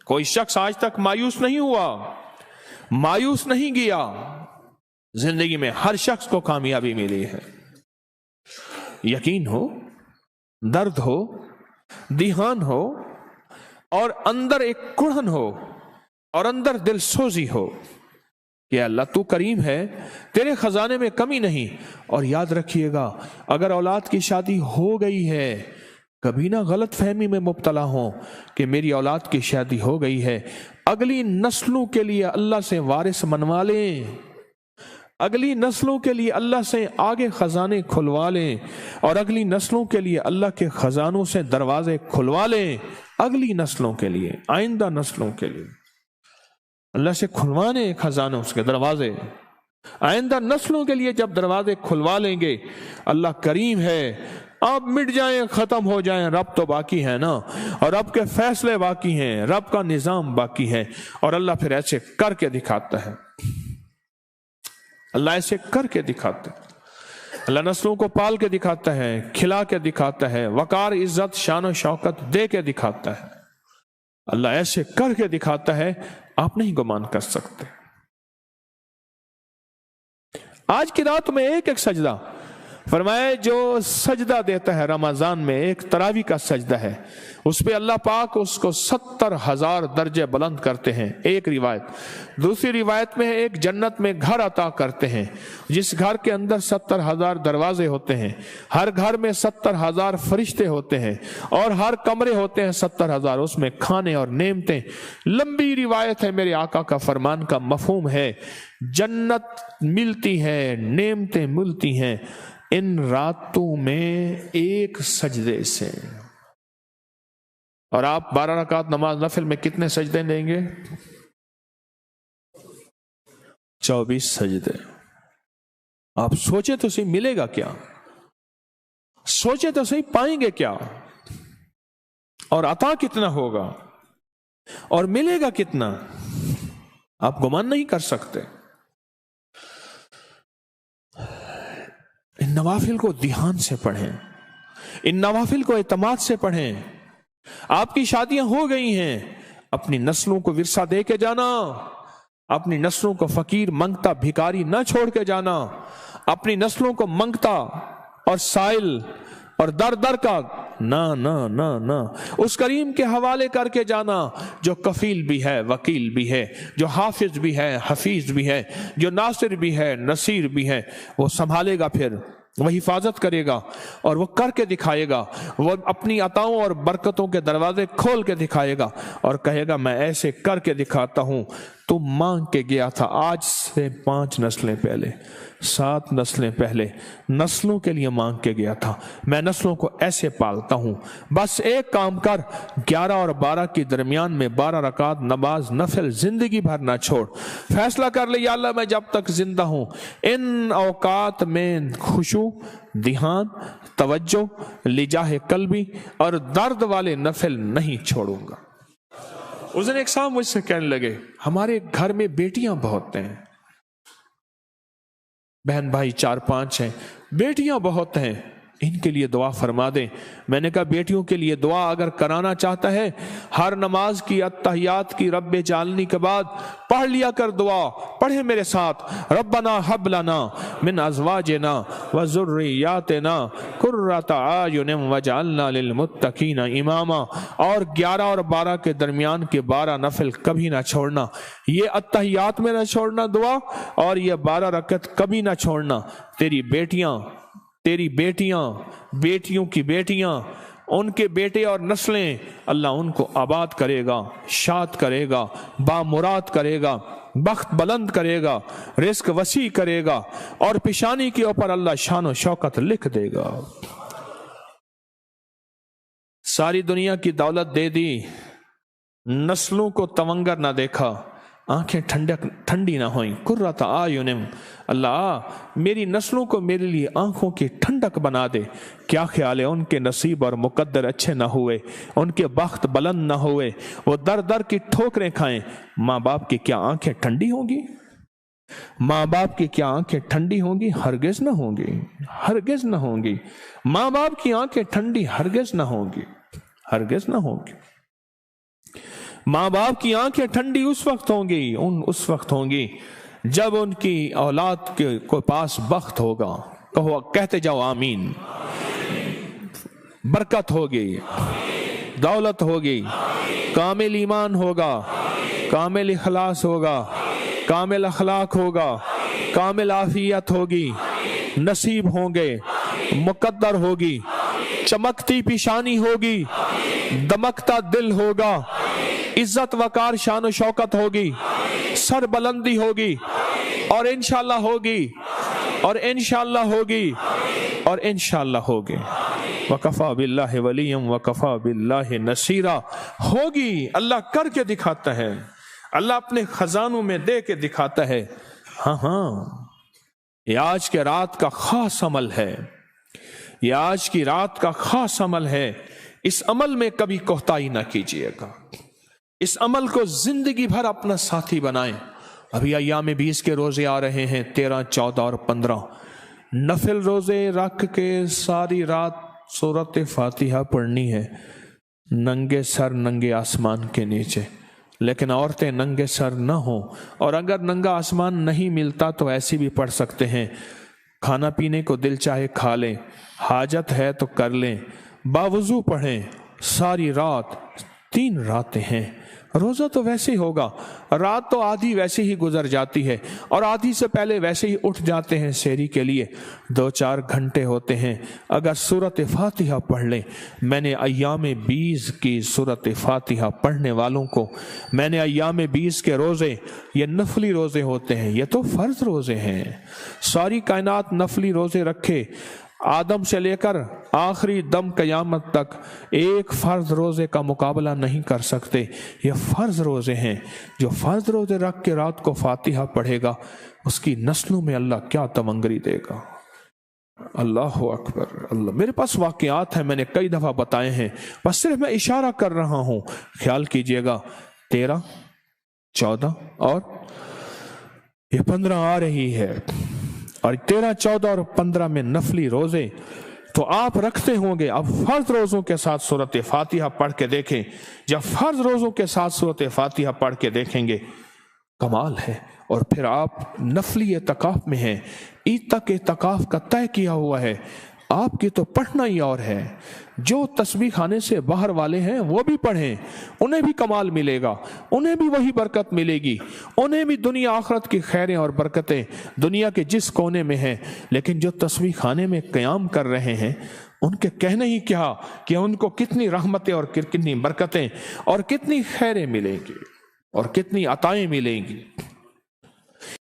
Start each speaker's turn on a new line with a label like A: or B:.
A: कोई शख्स आज तक मायूस नहीं हुआ, मायूस नहीं गया। जिंदगी में हर शख्स को कामयाबी मिली है। यकीन हो, दर्द हो, दिहान हो, और अंदर एक कुढ़न हो, और अंदर दिल सोजी हो कि अल्लाह तू करीम है, तेरे खजाने में कमी नहीं। और याद रखिएगा, अगर औलाद की शादी हो गई है, कभी ना गलत फहमी में मुब्तला हो कि मेरी औलाद की शादी हो गई है। अगली नस्लों के लिए अल्लाह से वारिस मनवा लें, अगली नस्लों के लिए अल्लाह से आगे खजाने खुलवा लें, और अगली नस्लों के लिए अल्लाह के खजानों से दरवाजे खुलवा लें। अगली नस्लों के लिए, आइंदा नस्लों के लिए अल्लाह से खुलवाने खजानों के दरवाजे। आइंदा नस्लों के लिए जब दरवाजे खुलवा लेंगे, अल्लाह करीम है। अब मिट जाएं, खत्म हो जाएं, रब तो बाकी है ना, और रब के फैसले बाकी हैं, रब का निजाम बाकी है। और अल्लाह फिर ऐसे करके दिखाता है, अल्लाह ऐसे करके दिखाता है। अल्लाह नस्लों को पाल के दिखाता है, खिला के दिखाता है, वकार, इज्जत, शान और शौकत दे के दिखाता है। अल्लाह ऐसे करके दिखाता है, आप नहीं गुमान कर सकते। आज की रात में एक एक सजदा फरमाए, जो सजदा देता है रमजान में, एक तरावी का सजदा है, उस पे अल्लाह पाक उसको 70,000 दर्जे बुलंद करते हैं, एक रिवायत। दूसरी रिवायत में एक जन्नत में घर अता करते हैं, जिस घर के अंदर 70,000 दरवाजे होते हैं, हर घर में 70,000 फरिश्ते होते हैं, और हर कमरे होते हैं 70,000, उसमें खाने और नेमतें। लंबी रिवायत है, मेरे आका का फरमान का मफहूम है, जन्नत मिलती है, नेमतें मिलती हैं इन रातों में एक सजदे से। और आप 12 रकात नमाज नफिल में कितने सजदे लेंगे? 24 सजदे। आप सोचे तो सही, मिलेगा क्या? सोचे तो सही, पाएंगे क्या? और अता कितना होगा और मिलेगा कितना, आप गुमान नहीं कर सकते। इन नवाफिल को ध्यान से पढ़ें, इन नवाफिल को एतमाद से पढ़ें। आपकी शादियां हो गई हैं, अपनी नस्लों को विरसा दे के जाना, अपनी नस्लों को फकीर मंगता भिखारी ना छोड़ के जाना, अपनी नस्लों को मंगता और साइल और दर दर का ना ना ना ना, उस करीम के हवाले करके जाना जो कफील भी है, वकील भी है, जो हाफिज भी है, हफीज भी है, जो नासिर भी है, नसीर भी है। वो संभालेगा, फिर वो हिफाजत करेगा, और वो करके दिखाएगा। वो अपनी अताओं और बरकतों के दरवाजे खोल के दिखाएगा और कहेगा, मैं ऐसे करके दिखाता हूं। तू मांग के गया था आज से 5 नस्लें पहले, 7 नस्लें पहले, नस्लों के लिए मांग के गया था। मैं नस्लों को ऐसे पालता हूं। बस एक काम कर, 11 और 12 के दरमियान में 12 रकात नमाज नफिल जिंदगी भर ना छोड़। फैसला कर ले, या अल्लाह मैं जब तक जिंदा हूं इन औकात में खुशू, ध्यान, तवज्जो, लिजाह कल्बी और दर्द वाले नफिल नहीं छोड़ूंगा। उस दिन एक साहब मुझसे कहने लगे, हमारे घर में बेटियां बहुत हैं, बहन भाई 4-5 हैं, बेटियां बहुत हैं, इनके लिए दुआ फरमा दें। मैंने कहा, बेटियों के लिए दुआ अगर कराना चाहता है, हर नमाज की अत्तहियात की रब्बे जालनी के बाद पढ़ लिया कर दुआ। पढ़े मेरे साथ, रब्बना हब लना मिन अज़वाजिना व ज़ुर्रिय्यातिना कुर्रता आयुनिन वजअलना लिल मुत्तकीना इमामा। और 11 और 12 के दरमियान के 12 नफिल कभी ना छोड़ना, ये अत्तहियात में ना छोड़ना दुआ, और ये 12 रकत कभी ना छोड़ना। तेरी बेटियां, तेरी बेटियां, बेटियों की बेटियां, उनके बेटे और नस्लें, अल्लाह उनको आबाद करेगा, शाद करेगा, बामुराद करेगा, बख्त बुलंद करेगा, रिस्क वसी करेगा, और पेशानी के ऊपर अल्लाह शान और शौकत लिख देगा। सारी दुनिया की दौलत दे दी, नस्लों को तवंगर ना देखा, आंखें ठंडी ना हुई। कुर्रता आयुनिम, अल्लाह मेरी नस्लों को मेरे लिए आंखों की ठंडक बना दे। क्या ख्याल है, उनके नसीब और मुकद्दर अच्छे ना हुए, उनके बख्त बुलंद ना हुए, वो दर दर की ठोकरें खाएं, माँ बाप की क्या आंखें ठंडी होंगी? माँ बाप की क्या आंखें ठंडी होंगी? हरगिज ना होंगी, हरगिज ना होंगी। माँ बाप की आंखें ठंडी हरगिज ना होंगी, हरगिज ना होंगी। माँ बाप की आंखें ठंडी उस वक्त होंगी जब उनकी औलाद के पास बख्त होगा। कहो, कहते जाओ आमीन। बरकत होगी, दौलत होगी, कामिल ईमान होगा, कामिल इखलास होगा, कामिल अखलाक होगा, कामिल आफियत होगी, नसीब होंगे, मुकद्दर होगी, चमकती पेशानी होगी, दमकता दिल होगा, इज्जत वकार शान शौकत होगी, सर बुलंदी होगी, और इंशाअल्लाह होगी, और इंशाअल्लाह होगी, और इंशाअल्लाह होगी। वकफा बिल्लाहि वलिय्यम वकफा बिल्लाहि नसीरा। होगी, अल्लाह करके दिखाता है, अल्लाह अपने खजानों में दे के दिखाता है। हाँ, ये आज के रात का खास अमल है, ये आज की रात का खास अमल है। इस अमल में कभी कोताही ना कीजिएगा, इस अमल को जिंदगी भर अपना साथी बनाएं। अभी अय्याम 20 के रोजे आ रहे हैं, 13, 14 और 15। नफिल रोजे रख के सारी रात सूरत फातिहा पढ़नी है, नंगे सर नंगे आसमान के नीचे। लेकिन औरतें नंगे सर न हो, और अगर नंगा आसमान नहीं मिलता तो ऐसी भी पढ़ सकते हैं। खाना पीने को दिल चाहे खा लें, हाजत है तो कर लें, बावजू पढ़ें सारी रात। 3 रातें हैं, रोजा तो वैसे ही होगा, रात तो आधी वैसे ही गुजर जाती है, और आधी से पहले वैसे ही उठ जाते हैं सेहरी के लिए। 2-4 घंटे होते हैं। अगर सूरत फातिहा पढ़ लें, मैंने अय्याम 20 की सूरत फातिहा पढ़ने वालों को, मैंने अय्याम 20 के रोजे, ये नफली रोजे होते हैं, ये तो फर्ज रोजे हैं। सारी कायनात नफली रोजे रखे, आदम से लेकर आखिरी दम क़यामत तक एक फर्ज रोजे का मुकाबला नहीं कर सकते। ये फर्ज रोजे हैं। जो फर्ज रोजे रख के रात को फातिहा पढ़ेगा, उसकी नस्लों में अल्लाह क्या तमंगरी देगा। अल्लाह अकबर, अल्लाह। मेरे पास वाक़यात हैं, मैंने कई दफ़ा बताए हैं, बस सिर्फ मैं इशारा कर रहा हूँ, ख्याल कीजिएगा। 13, 14 और ये 15 आ रही है, और 13, 14 और 15 में नफली रोजे तो आप रखते होंगे। अब फर्ज रोजों के साथ सूरत फातिहा पढ़ के देखें। जब फर्ज रोजों के साथ सूरत फातिहा पढ़ के देखेंगे, कमाल है। और फिर आप नफली एतकाफ में हैं, ईद तक एतकाफ का तय किया हुआ है, आपकी तो पढ़ना ही और है। जो तस्बीह खाने से बाहर वाले हैं वो भी पढ़ें, उन्हें भी कमाल मिलेगा, उन्हें भी वही बरकत मिलेगी, उन्हें भी दुनिया आखिरत की खैरें और बरकतें दुनिया के जिस कोने में हैं। लेकिन जो तस्बीह खाने में क़याम कर रहे हैं, उनके कहने ही क्या कि उनको कितनी रहमतें और कितनी बरकतें और कितनी खैरें मिलेंगी और कितनी अताएं मिलेंगी।